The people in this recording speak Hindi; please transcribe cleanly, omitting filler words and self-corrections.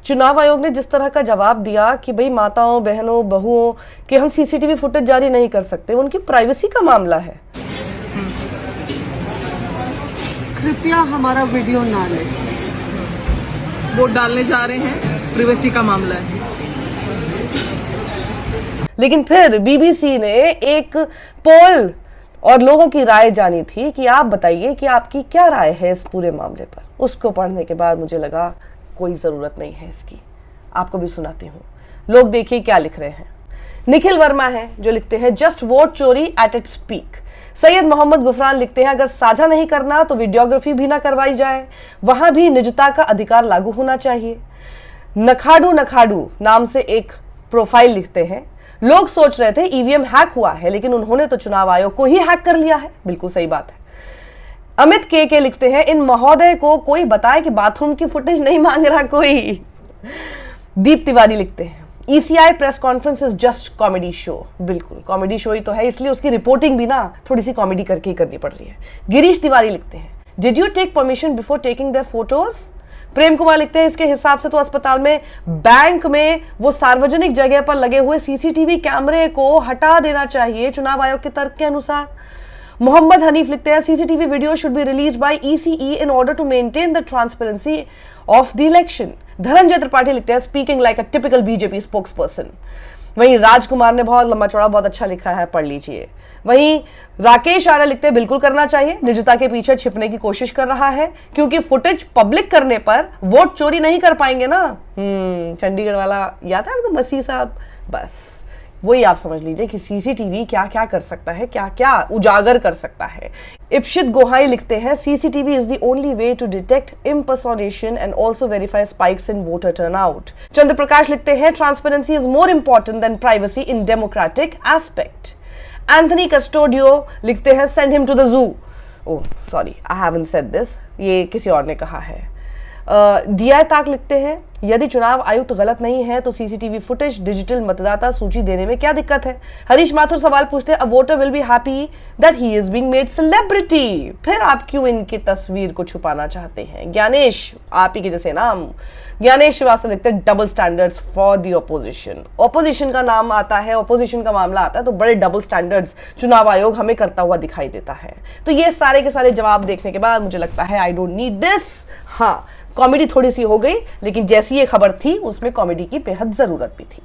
चुनाव आयोग ने जिस तरह का जवाब दिया कि भाई माताओं, बहनों, बहुओं कि हम सीसीटीवी फुटेज जारी नहीं कर सकते, उनकी प्राइवेसी का मामला है। कृपया हमारा वीडियो ना लें। वोट डालने जा रहे हैं, प्राइवेसी का मामला है। लेकिन फिर बीबीसी ने एक पोल और लोगों की राय जानी थी कि आप बताइए कि आपकी क्या राय है इस पूरे मामले पर। उसको पढ़ने के बाद मुझे लगा कोई जरूरत नहीं है इसकी, आपको भी सुनाती हूँ। लोग देखिए क्या लिख रहे हैं। निखिल वर्मा है जो लिखते हैं जस्ट वोट चोरी at its peak. Syed Mohammad Gufran लिखते हैं अगर साझा नहीं करना तो वीडियोग्राफी भी ना करवाई जाए, वहां भी निजता का अधिकार लागू होना चाहिए। नखाडू नाम से एक प्रोफाइल लिखते हैं लोग सोच रहे थे ईवीएम हैक हुआ है, लेकिन उन्होंने तो चुनाव आयोग को ही हैक कर लिया है। बिल्कुल सही बात है। अमित के लिखते हैं इन महोदय को कोई बताए कि बाथरूम की फुटेज नहीं मांग रहा कोई। दीप तिवारी लिखते हैं ECI press conference is just comedy show. बिल्कुल कॉमेडी शो ही तो है, इसलिए उसकी रिपोर्टिंग भी ना थोड़ी सी कॉमेडी करके ही करनी पड़ रही है। गिरीश तिवारी लिखते हैं did you take permission before taking their photos. Prem Kumar लिखते हैं इसके हिसाब से तो अस्पताल में, बैंक में, वो सार्वजनिक जगह पर लगे हुए सीसीटीवी कैमरे को हटा देना चाहिए चुनाव आयोग के तर्क के अनुसार। मोहम्मद हनीफ लिखते हैं CCTV video should be release by ECE in order to maintain the transparency of the election. Dhananjay Tripathi लिखते हैं speaking like a typical BJP spokesperson. वहीं राजकुमार ने बहुत लंबा चौड़ा बहुत अच्छा लिखा है, पढ़ लीजिए। वहीं राकेश आर्य लिखते हैं बिल्कुल करना चाहिए, निजता के पीछे छिपने की कोशिश कर रहा है क्योंकि फुटेज पब्लिक करने पर वोट चोरी नहीं कर पाएंगे ना। चंडीगढ़ वाला याद है आपको, मसीह साहब, बस वही आप समझ लीजिए कि सीसीटीवी क्या क्या कर सकता है, क्या क्या उजागर कर सकता है। इप्शित गोहाई लिखते हैं CCTV is the only way to detect impersonation and also verify spikes in voter turnout. Chandra Prakash लिखते हैं transparency is more important than privacy in democratic aspect. Anthony Custodio लिखते हैं send him to the zoo. Oh sorry, I haven't said this, ये किसी और ने कहा है। डीआई ताक लिखते हैं यदि चुनाव आयुक्त गलत नहीं है तो सीसीटीवी फुटेज डिजिटल मतदाता सूची देने में क्या दिक्कत है। हरीश माथुर सवाल पूछते हैं a voter will be happy that he is being made celebrity, फिर आप क्यों इनकी तस्वीर को छुपाना चाहते हैं। ज्ञानेश, आप ही के जैसे नाम, ज्ञानेश श्रीवास्तव लिखते हैं double standards for the opposition. Opposition का नाम आता है, ऑपोजिशन का मामला आता है तो बड़े डबल स्टैंडर्ड्स चुनाव आयोग हमें करता हुआ दिखाई देता है। तो ये सारे के सारे जवाब देखने के बाद मुझे लगता है आई डोंट नीड दिस। हाँ, कॉमेडी थोड़ी सी हो गई, लेकिन जैसी ये खबर थी उसमें कॉमेडी की बेहद जरूरत भी थी।